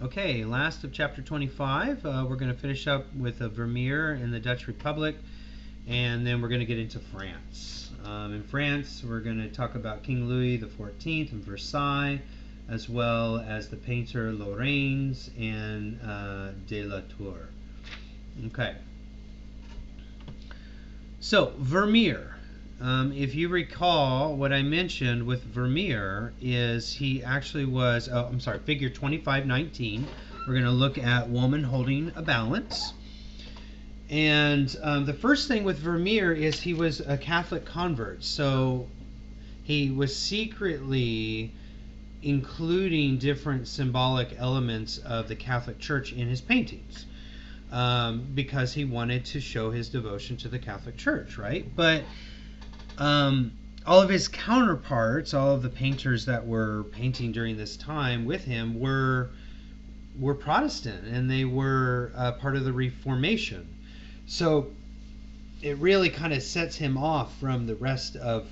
Okay, last of chapter 25. We're going to finish up with Vermeer in the Dutch Republic, and then we're going to get into France. In France, we're going to talk about King Louis XIV and Versailles, as well as the painter Lorrains and de la Tour. Okay. So, Vermeer. If you recall, what I mentioned with Vermeer is he actually was, figure 2519. We're going to look at woman holding a balance. And the first thing with Vermeer is he was a Catholic convert. So he was secretly including different symbolic elements of the Catholic Church in his paintings. Because he wanted to show his devotion to the Catholic Church, right? But all of his counterparts, all of the painters that were painting during this time with him were Protestant, and they were part of the Reformation. So it really kind of sets him off from the rest of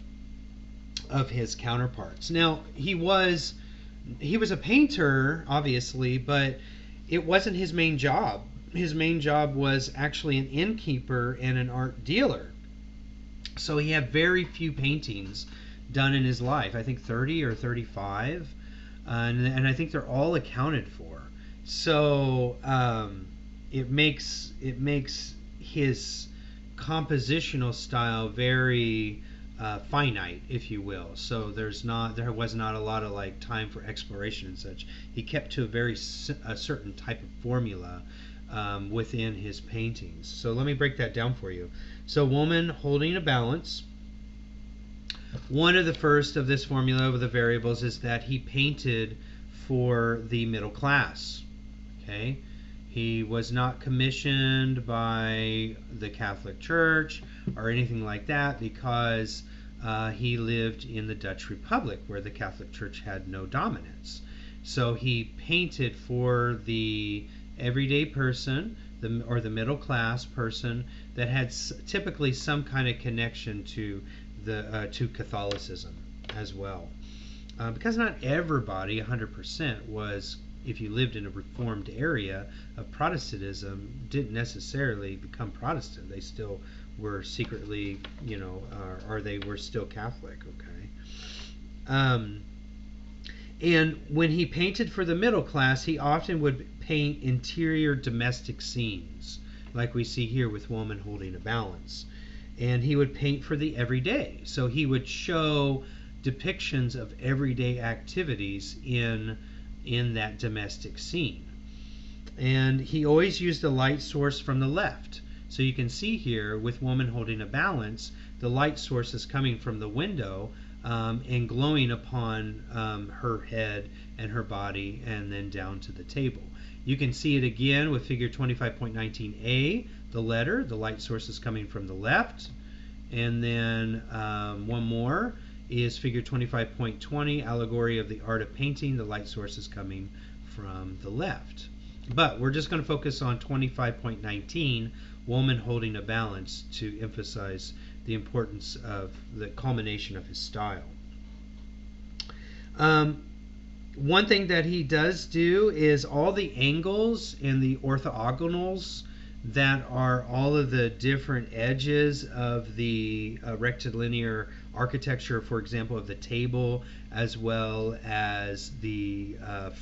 his counterparts. Now, he was a painter, obviously, but it wasn't his main job. His main job was actually an innkeeper and an art dealer. So he had very few paintings done in his life. I think 30 or 35, and I think they're all accounted for. So it makes his compositional style very finite, if you will. So there was not a lot of like time for exploration and such. He kept to a certain type of formula within his paintings. So let me break that down for you. So woman holding a balance. One of the first of this formula of the variables is that he painted for the middle class. Okay, he was not commissioned by the Catholic Church or anything like that, because he lived in the Dutch Republic where the Catholic Church had no dominance. So he painted for the everyday person, or the middle class person that had typically some kind of connection to Catholicism as well, because not everybody 100% was, if you lived in a reformed area of Protestantism, didn't necessarily become Protestant. They still were secretly, or they were still Catholic. Okay. And when he painted for the middle class, he often would paint interior domestic scenes, like we see here with woman holding a balance. And he would paint for the everyday. So he would show depictions of everyday activities in that domestic scene. And he always used a light source from the left. So you can see here with woman holding a balance, the light source is coming from the window, and glowing upon her head and her body, and then down to the table. You can see it again with figure 25.19a, the letter. The light source is coming from the left. And then one more is figure 25.20, allegory of the art of painting. The light source is coming from the left. But we're just going to focus on 25.19, woman holding a balance, to emphasize the importance of the culmination of his style. One thing that he does do is all the angles and the orthogonals that are all of the different edges of the rectilinear architecture, for example, of the table, as well as the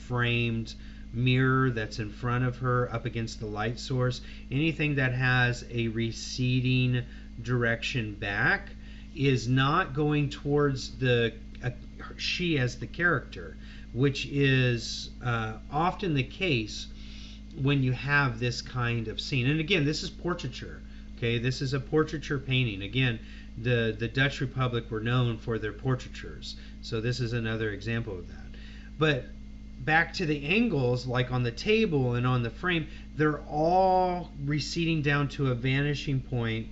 framed mirror that's in front of her up against the light source. Anything that has a receding direction back is not going towards she as the character, which is often the case when you have this kind of scene. And again, this is portraiture. Okay, this is a portraiture painting. Again, the Dutch Republic were known for their portraitures, so this is another example of that. But back to the angles, like on the table and on the frame, they're all receding down to a vanishing point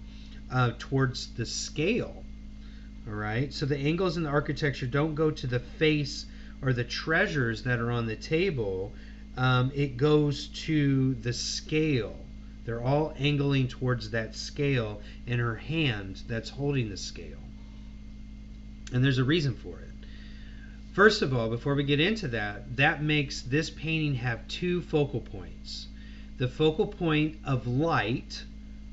towards the scale. All right, so the angles in the architecture don't go to the face or the treasures that are on the table. It goes to the scale. They're all angling towards that scale, and her hand that's holding the scale. And there's a reason for it. First of all, before we get into that, that makes this painting have two focal points. The focal point of light,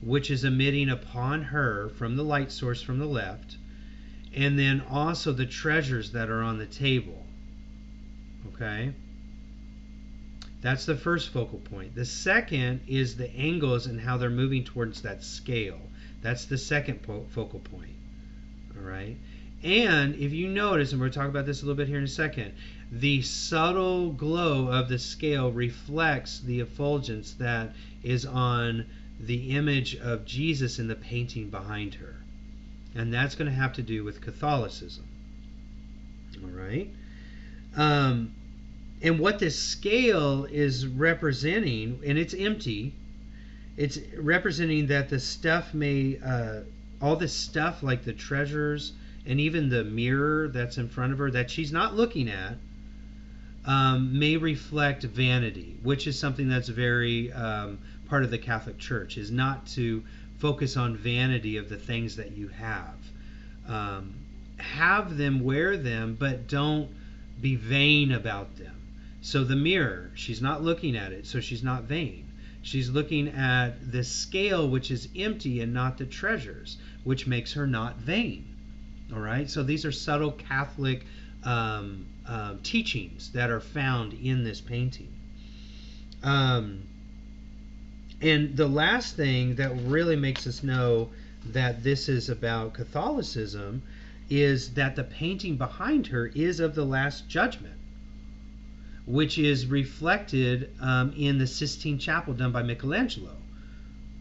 which is emitting upon her from the light source from the left, and then also the treasures that are on the table. Okay? That's the first focal point. The second is the angles and how they're moving towards that scale. That's the second focal point. All right? And if you notice, and we'll talk about this a little bit here in a second, the subtle glow of the scale reflects the effulgence that is on the image of Jesus in the painting behind her. And that's going to have to do with Catholicism. All right? And what this scale is representing, and it's empty, it's representing that the stuff may, all this stuff like the treasures and even the mirror that's in front of her that she's not looking at, may reflect vanity, which is something that's very part of the Catholic Church, is not to focus on vanity of the things that you have. Have them, wear them, but don't be vain about them. So the mirror, she's not looking at it, so she's not vain. She's looking at the scale, which is empty, and not the treasures, which makes her not vain. All right? So these are subtle Catholic teachings that are found in this painting. And the last thing that really makes us know that this is about Catholicism is that the painting behind her is of the Last Judgment, which is reflected in the Sistine Chapel done by Michelangelo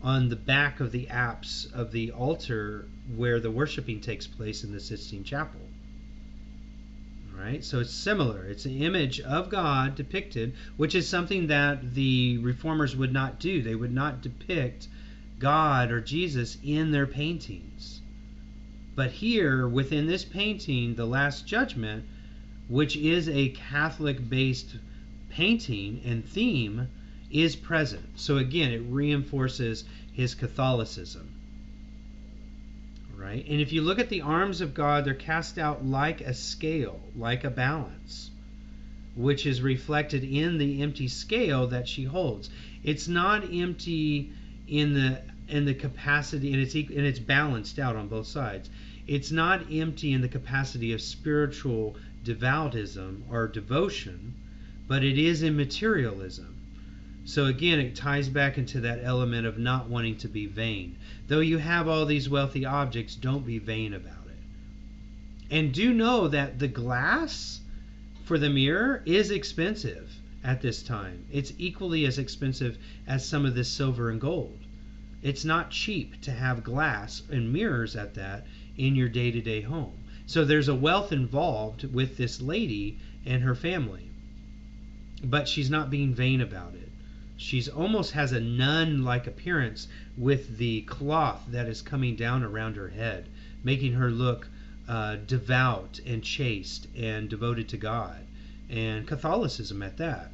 on the back of the apse of the altar where the worshiping takes place in the Sistine Chapel. All right, so it's similar. It's an image of God depicted, which is something that the Reformers would not do. They would not depict God or Jesus in their paintings. But here, within this painting, The Last Judgment, which is a Catholic-based painting and theme, is present. So again, it reinforces his Catholicism. Right? And if you look at the arms of God, they're cast out like a scale, like a balance, which is reflected in the empty scale that she holds. It's not empty in the capacity, and it's balanced out on both sides. It's not empty in the capacity of spiritual devoutism or devotion, but it is in materialism. So again, it ties back into that element of not wanting to be vain. Though you have all these wealthy objects, don't be vain about it. And do know that the glass for the mirror is expensive at this time. It's equally as expensive as some of this silver and gold. It's not cheap to have glass and mirrors at that in your day-to-day home. So there's a wealth involved with this lady and her family. But she's not being vain about it. She's almost has a nun-like appearance with the cloth that is coming down around her head, making her look devout and chaste and devoted to God, and Catholicism at that.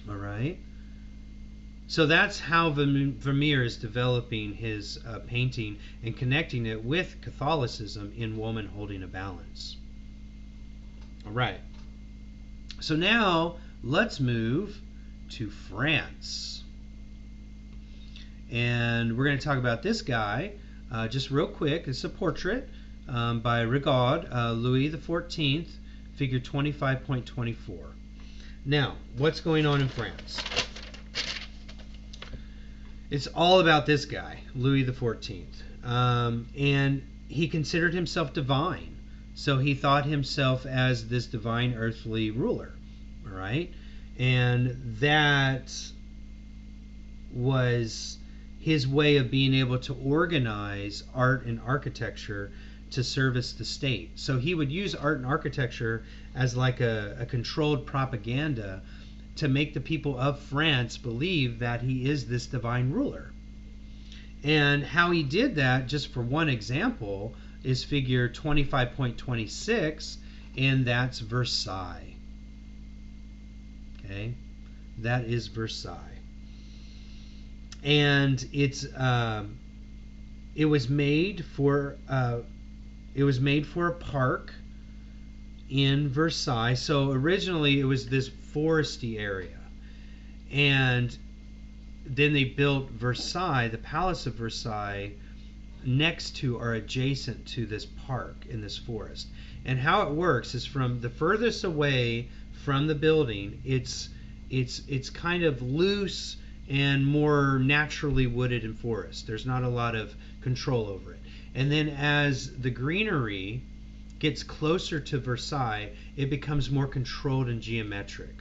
All right? So that's how Vermeer is developing his painting and connecting it with Catholicism in Woman Holding a Balance. All right. So now let's move to France. And we're going to talk about this guy just real quick. It's a portrait by Rigaud, Louis XIV, figure 25.24. Now, what's going on in France? It's all about this guy, Louis XIV. And he considered himself divine. So he thought himself as this divine earthly ruler. All right? And that was his way of being able to organize art and architecture to service the state. So he would use art and architecture as like a controlled propaganda to make the people of France believe that he is this divine ruler. And how he did that, just for one example, is figure 25.26, and that's Versailles. Okay, that is Versailles, and it was made for a park in Versailles. So originally it was this foresty area, and then they built Versailles, the Palace of Versailles, next to or adjacent to this park in this forest. And how it works is from the furthest away from the building, it's kind of loose and more naturally wooded and forest. There's not a lot of control over it. And then as the greenery gets closer to Versailles, it becomes more controlled and geometric.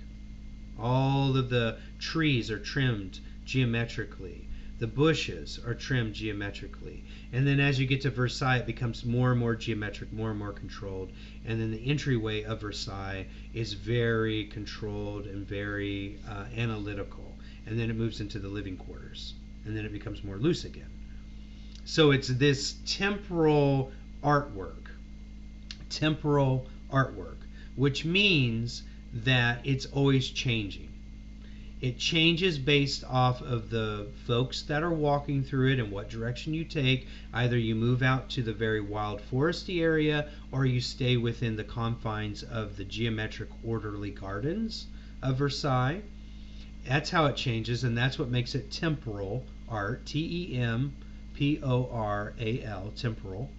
All of the trees are trimmed geometrically. The bushes are trimmed geometrically. And then as you get to Versailles, it becomes more and more geometric, more and more controlled. And then the entryway of Versailles is very controlled and very analytical. And then it moves into the living quarters. And then it becomes more loose again. So it's this temporal artwork, which means that it's always changing. It changes based off of the folks that are walking through it and what direction you take. Either you move out to the very wild foresty area, or you stay within the confines of the geometric orderly gardens of Versailles. That's how it changes, and that's what makes it temporal art, Temporal, temporal.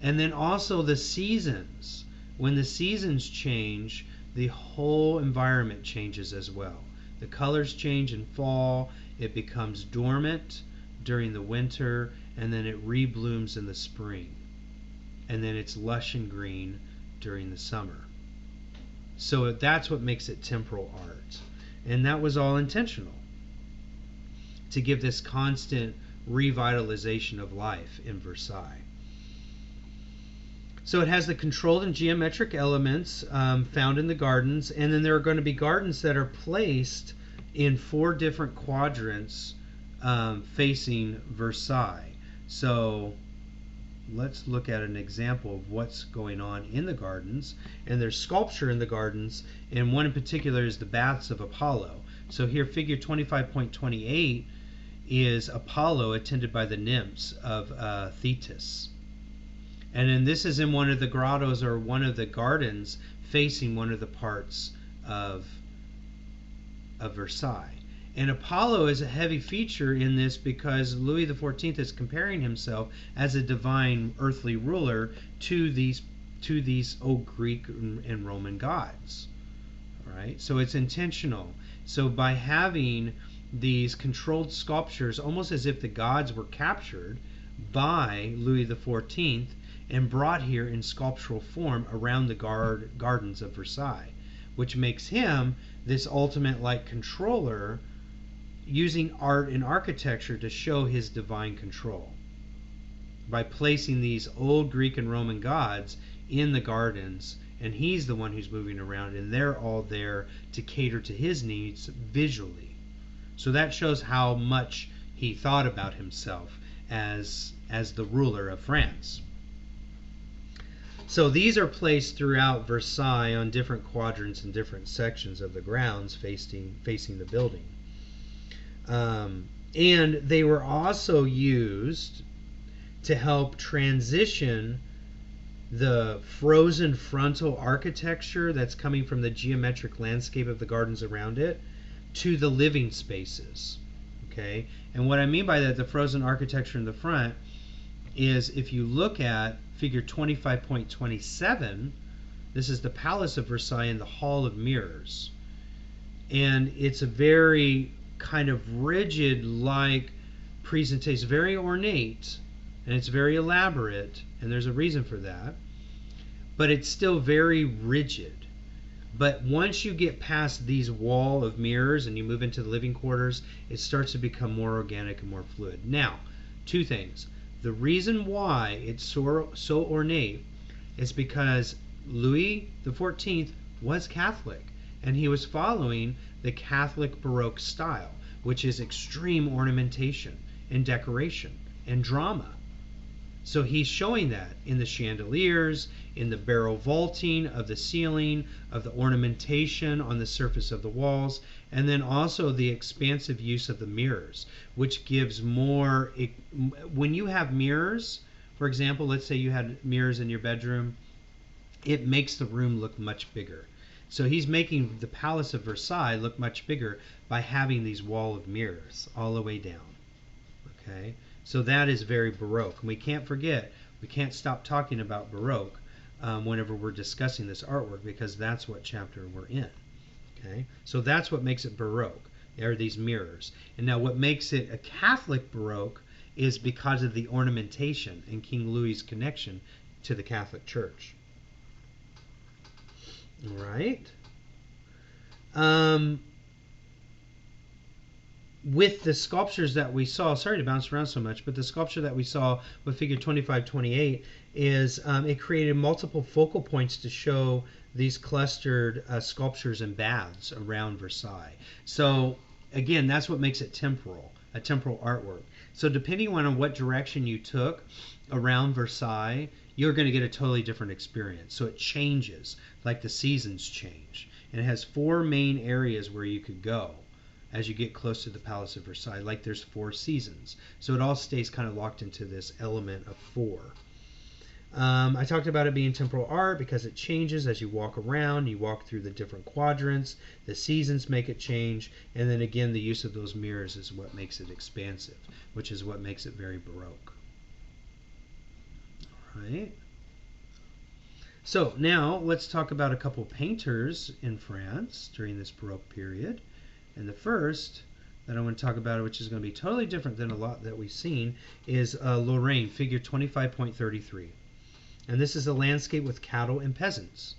And then also the seasons. When the seasons change, the whole environment changes as well. The colors change in fall, it becomes dormant during the winter, and then it reblooms in the spring. And then it's lush and green during the summer. So that's what makes it temporal art. And that was all intentional, to give this constant revitalization of life in Versailles. So it has the controlled and geometric elements found in the gardens, and then there are going to be gardens that are placed in 4 different quadrants facing Versailles. So let's look at an example of what's going on in the gardens. And there's sculpture in the gardens, and one in particular is the Baths of Apollo. So here, figure 25.28 is Apollo attended by the nymphs of Thetis. And then this is in one of the grottos or one of the gardens facing one of the parts of Versailles. And Apollo is a heavy feature in this because Louis XIV is comparing himself as a divine earthly ruler to these old Greek and Roman gods. All right? So it's intentional. So by having these controlled sculptures, almost as if the gods were captured by Louis XIV, and brought here in sculptural form around the gardens of Versailles, which makes him this ultimate like controller, using art and architecture to show his divine control by placing these old Greek and Roman gods in the gardens, and he's the one who's moving around, and they're all there to cater to his needs visually. So that shows how much he thought about himself as the ruler of France. So these are placed throughout Versailles on different quadrants and different sections of the grounds facing the building. And they were also used to help transition the frozen frontal architecture that's coming from the geometric landscape of the gardens around it to the living spaces. Okay? And what I mean by that, the frozen architecture in the front, is if you look at figure 25.27, this is the Palace of Versailles in the Hall of Mirrors. And it's a very kind of rigid like presentation, very ornate, and it's very elaborate, and there's a reason for that. But it's still very rigid. But once you get past these wall of mirrors and you move into the living quarters, it starts to become more organic and more fluid. Now, 2 things. The reason why it's so ornate is because Louis XIV was Catholic, and he was following the Catholic Baroque style, which is extreme ornamentation and decoration and drama. So he's showing that in the chandeliers, in the barrel vaulting of the ceiling, of the ornamentation on the surface of the walls, and then also the expansive use of the mirrors, which gives more. When you have mirrors, for example, let's say you had mirrors in your bedroom, it makes the room look much bigger. So he's making the Palace of Versailles look much bigger by having these wall of mirrors all the way down. Okay, so that is very Baroque. And we can't forget, we can't stop talking about Baroque whenever we're discussing this artwork, because that's what chapter we're in. Okay, so that's what makes it Baroque. There are these mirrors. And now what makes it a Catholic Baroque is because of the ornamentation and King Louis's connection to the Catholic Church. All right. With the sculptures that we saw, sorry to bounce around so much, but the sculpture that we saw with figure 2528 is it created multiple focal points to show these clustered sculptures and baths around Versailles. So again, that's what makes it temporal, a temporal artwork. So depending on what direction you took around Versailles, you're going to get a totally different experience. So it changes, like the seasons change. And it has 4 main areas where you could go as you get close to the Palace of Versailles, like there's 4 seasons. So it all stays kind of locked into this element of 4. I talked about it being temporal art because it changes as you walk around, you walk through the different quadrants, the seasons make it change, and then again the use of those mirrors is what makes it expansive, which is what makes it very Baroque. All right. So now let's talk about a couple painters in France during this Baroque period. And the first that I want to talk about, which is going to be totally different than a lot that we've seen, is Lorraine, figure 25.33. And this is a landscape with cattle and peasants.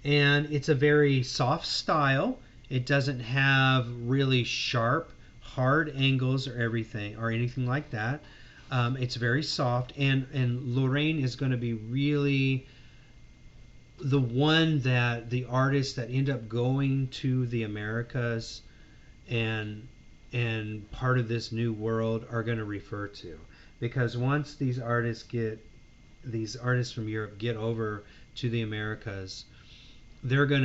And it's a very soft style. It doesn't have really sharp, hard angles or anything like that. It's very soft, and Lorraine is going to be really the one that the artists that end up going to the Americas and part of this new world are going to refer to, because once these artists from Europe get over to the Americas, they're going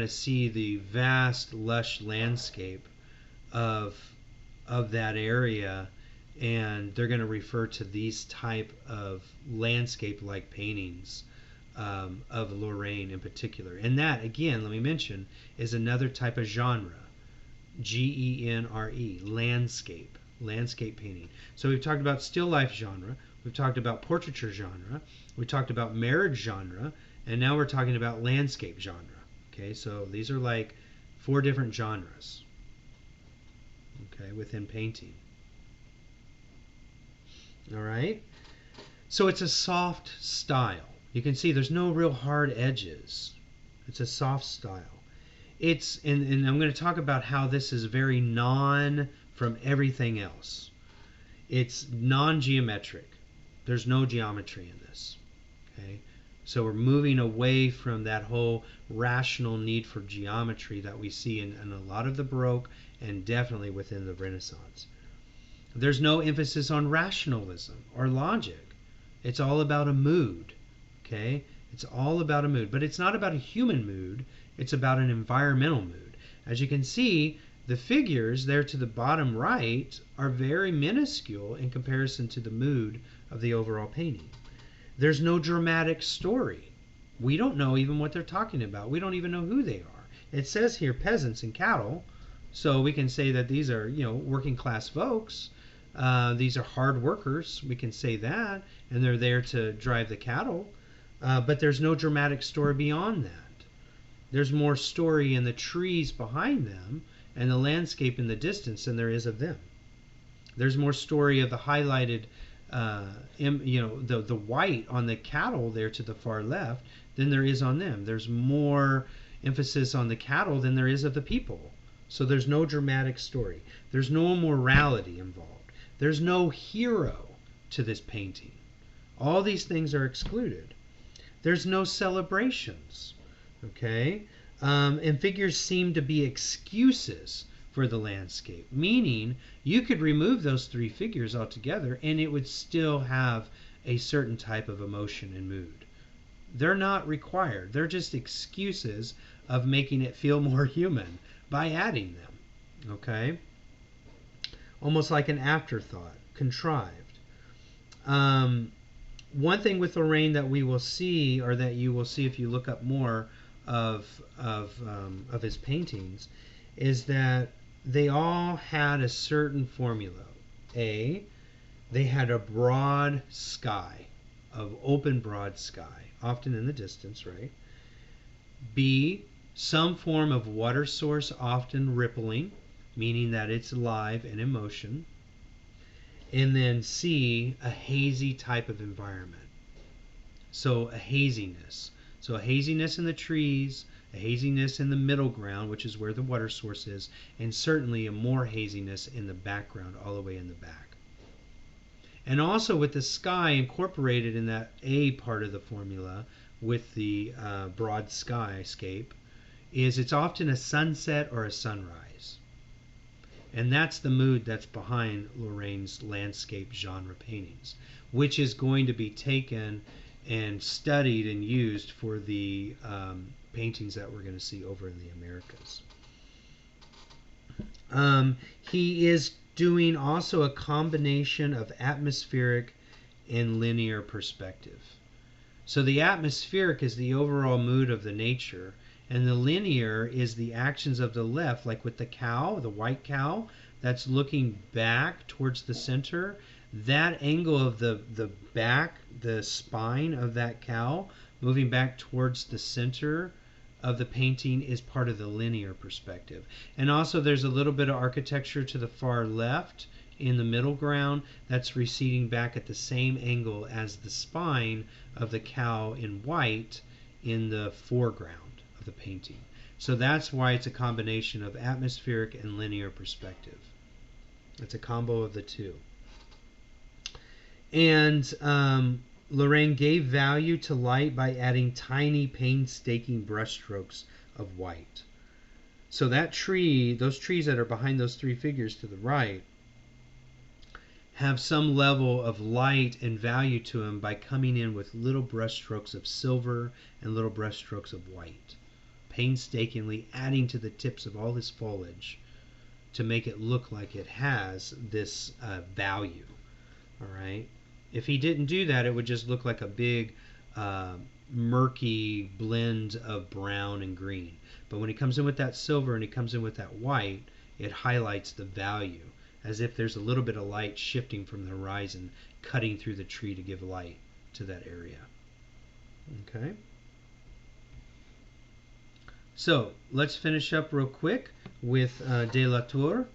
to see the vast lush landscape of that area, and they're going to refer to these type of landscape like paintings of Lorraine in particular. And that, again, let me mention, is another type of genre. Genre, landscape painting. So we've talked about still life genre, we've talked about portraiture genre, we talked about marriage genre, and now we're talking about landscape genre. Okay, so these are like 4 different genres, okay, within painting. All right, so it's a soft style. You can see there's no real hard edges. It's a soft style. It's and I'm going to talk about how this is very non from everything else. It's non-geometric. There's no geometry in this. Okay, so we're moving away from that whole rational need for geometry that we see in a lot of the Baroque and definitely within the Renaissance. There's no emphasis on rationalism or logic. It's all about a mood. Okay, it's all about a mood, but it's not about a human mood. It's about an environmental mood. As you can see, the figures there to the bottom right are very minuscule in comparison to the mood of the overall painting. There's no dramatic story. We don't know even what they're talking about. We don't even know who they are. It says here peasants and cattle, so we can say that these are, working class folks. These are hard workers. We can say that, and they're there to drive the cattle. But there's no dramatic story beyond that. There's more story in the trees behind them and the landscape in the distance than there is of them. There's more story of the highlighted, the white on the cattle there to the far left than there is on them. There's more emphasis on the cattle than there is of the people. So there's no dramatic story. There's no morality involved. There's no hero to this painting. All these things are excluded. There's no celebrations. Okay? And figures seem to be excuses for the landscape, meaning you could remove those 3 figures altogether and it would still have a certain type of emotion and mood. They're not required. They're just excuses of making it feel more human by adding them. Okay? Almost like an afterthought, contrived. One thing with Lorraine that we will see, or that you will see if you look up more of his paintings, is that they all had a certain formula. A, they had a broad sky, of open broad sky, often in the distance, right? B, some form of water source, often rippling, meaning that it's alive and in motion. And then C, a hazy type of environment. So a haziness. So a haziness in the trees, a haziness in the middle ground, which is where the water source is, and certainly a more haziness in the background, all the way in the back. And also with the sky incorporated in that A part of the formula, with the broad skyscape, is it's often a sunset or a sunrise. And that's the mood that's behind Lorraine's landscape genre paintings, which is going to be taken and studied and used for the paintings that we're going to see over in the Americas. He is doing also a combination of atmospheric and linear perspective. So the atmospheric is the overall mood of the nature, and the linear is the actions of the left, like with the cow, the white cow, that's looking back towards the center. That angle of the back, the spine of that cow, moving back towards the center of the painting, is part of the linear perspective. And also there's a little bit of architecture to the far left in the middle ground that's receding back at the same angle as the spine of the cow in white in the foreground of the painting. So that's why it's a combination of atmospheric and linear perspective. It's a combo of the two. And Lorraine gave value to light by adding tiny, painstaking brushstrokes of white. So that tree, those trees that are behind those three figures to the right, have some level of light and value to them by coming in with little brushstrokes of silver and little brushstrokes of white, painstakingly adding to the tips of all this foliage to make it look like it has this value. All right. If he didn't do that, it would just look like a big murky blend of brown and green. But when he comes in with that silver and he comes in with that white, it highlights the value, as if there's a little bit of light shifting from the horizon, cutting through the tree to give light to that area. Okay. So let's finish up real quick with De la Tour,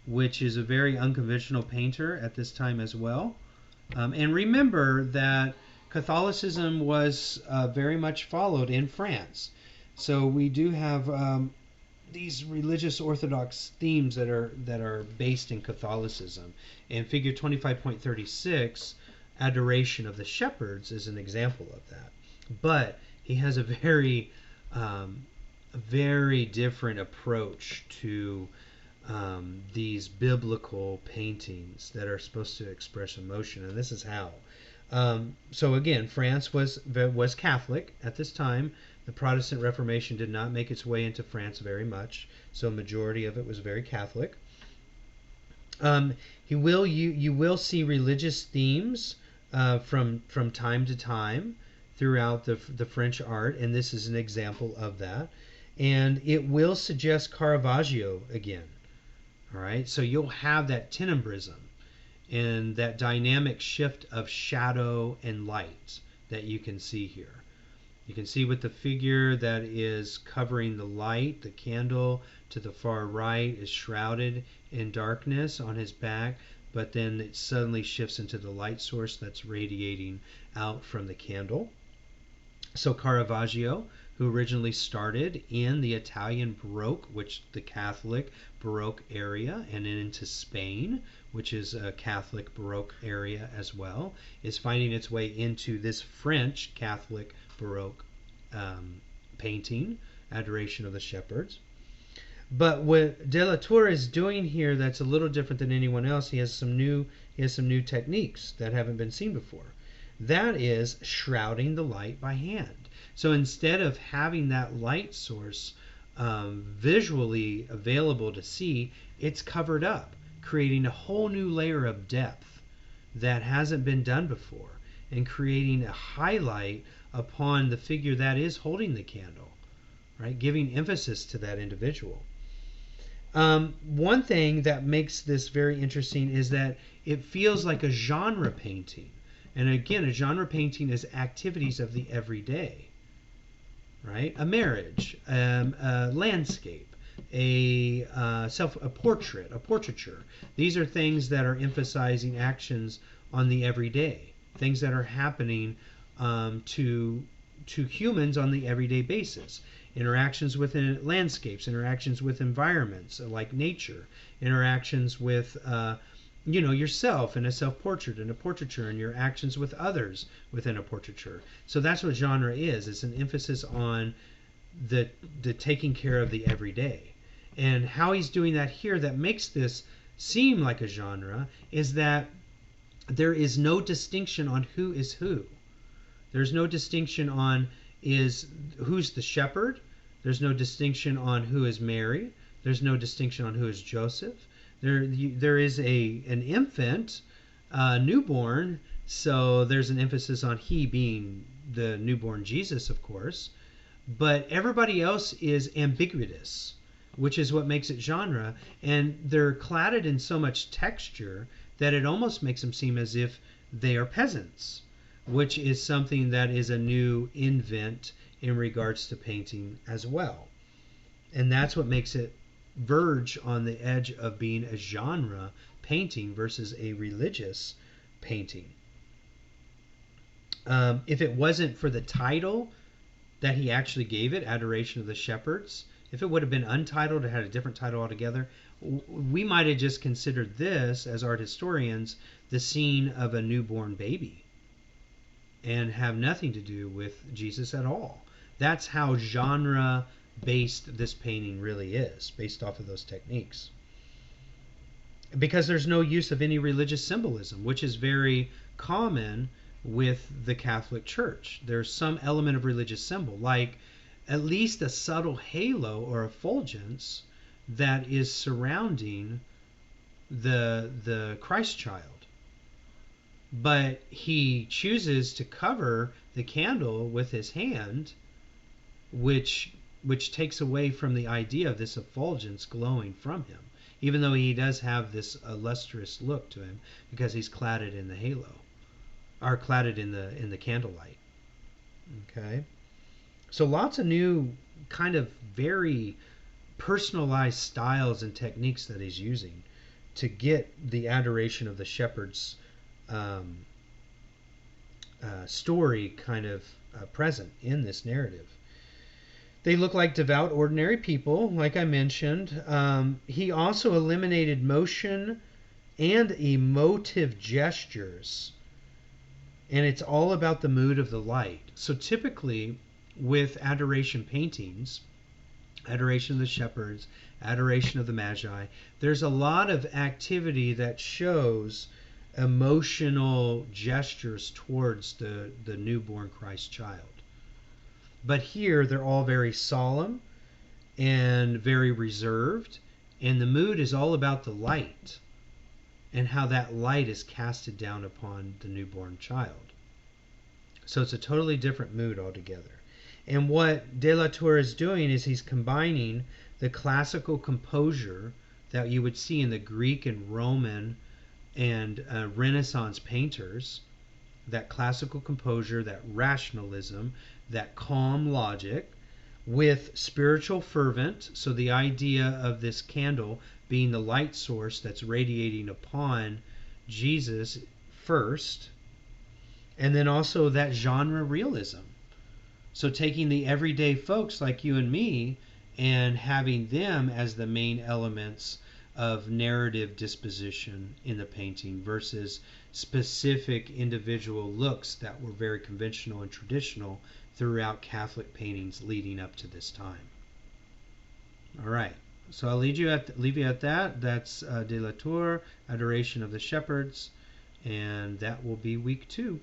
which is a very unconventional painter at this time as well. And remember that Catholicism was very much followed in France. So we do have these religious Orthodox themes that are based in Catholicism. And figure 25.36, Adoration of the Shepherds, is an example of that. But he has a very different approach to these biblical paintings that are supposed to express emotion, and this is how. So again, France was Catholic at this time. The Protestant Reformation did not make its way into France very much, so a majority of it was very Catholic. You will see religious themes from time to time throughout the French art, and this is an example of that. And it will suggest Caravaggio again. All right, so you'll have that tenebralism and that dynamic shift of shadow and light that you can see here. You can see with the figure that is covering the light, the candle to the far right is shrouded in darkness on his back, but then it suddenly shifts into the light source that's radiating out from the candle. So Caravaggio, who originally started in the Italian Baroque, which the Catholic Baroque area, and then into Spain, which is a Catholic Baroque area as well, is finding its way into this French Catholic Baroque painting, Adoration of the Shepherds. But what De la Tour is doing here that's a little different than anyone else, he has some new techniques that haven't been seen before. That is shrouding the light by hand. So instead of having that light source visually available to see, it's covered up, creating a whole new layer of depth that hasn't been done before. and creating a highlight upon the figure that is holding the candle, right? Giving emphasis to that individual. One thing that makes this very interesting is that it feels like a genre painting. And again, a genre painting is activities of the everyday, right? A marriage, a landscape, a portrait, a portraiture. These are things that are emphasizing actions on the everyday, things that are happening to humans on the everyday basis. Interactions with landscapes, interactions with environments like nature, interactions with yourself in a self-portrait and a portraiture, and your actions with others within a portraiture. So that's what genre is. It's an emphasis on the taking care of the everyday. And how he's doing that here that makes this seem like a genre is that there is no distinction on who is who. There's no distinction on who's the shepherd. There's no distinction on who is Mary. There's no distinction on who is Joseph. There is an infant, newborn, so there's an emphasis on he being the newborn Jesus, of course. But everybody else is ambiguous, which is what makes it genre. And they're cladded in so much texture that it almost makes them seem as if they are peasants, which is something that is a new invent in regards to painting as well. And that's what makes it verge on the edge of being a genre painting versus a religious painting. If it wasn't for the title that he actually gave it, Adoration of the Shepherds, if it would have been untitled, it had a different title altogether, we might have just considered this, as art historians, the scene of a newborn baby and have nothing to do with Jesus at all. That's how genre based this painting really is, based off of those techniques. Because there's no use of any religious symbolism, which is very common with the Catholic Church. There's some element of religious symbol, like at least a subtle halo or effulgence that is surrounding the Christ child. But he chooses to cover the candle with his hand, which takes away from the idea of this effulgence glowing from him, even though he does have this lustrous look to him because he's cladded in the halo, or cladded in the candlelight. Okay, so lots of new kind of very personalized styles and techniques that he's using to get the adoration of the shepherds story kind of present in this narrative. They look like devout, ordinary people, like I mentioned. He also eliminated motion and emotive gestures, and it's all about the mood of the light. So typically with adoration paintings, Adoration of the Shepherds, Adoration of the Magi, there's a lot of activity that shows emotional gestures towards the newborn Christ child. But here they're all very solemn and very reserved, and the mood is all about the light and how that light is casted down upon the newborn child. So it's a totally different mood altogether. And what De La Tour is doing is he's combining the classical composure that you would see in the Greek and Roman and Renaissance painters, that classical composure, that rationalism, that calm logic, with spiritual fervent, so the idea of this candle being the light source that's radiating upon Jesus first, and then also that genre realism. So taking the everyday folks like you and me and having them as the main elements of narrative disposition in the painting versus specific individual looks that were very conventional and traditional throughout Catholic paintings leading up to this time. All right, so I'll leave you at that. That's De La Tour, Adoration of the Shepherds, and that will be week 2.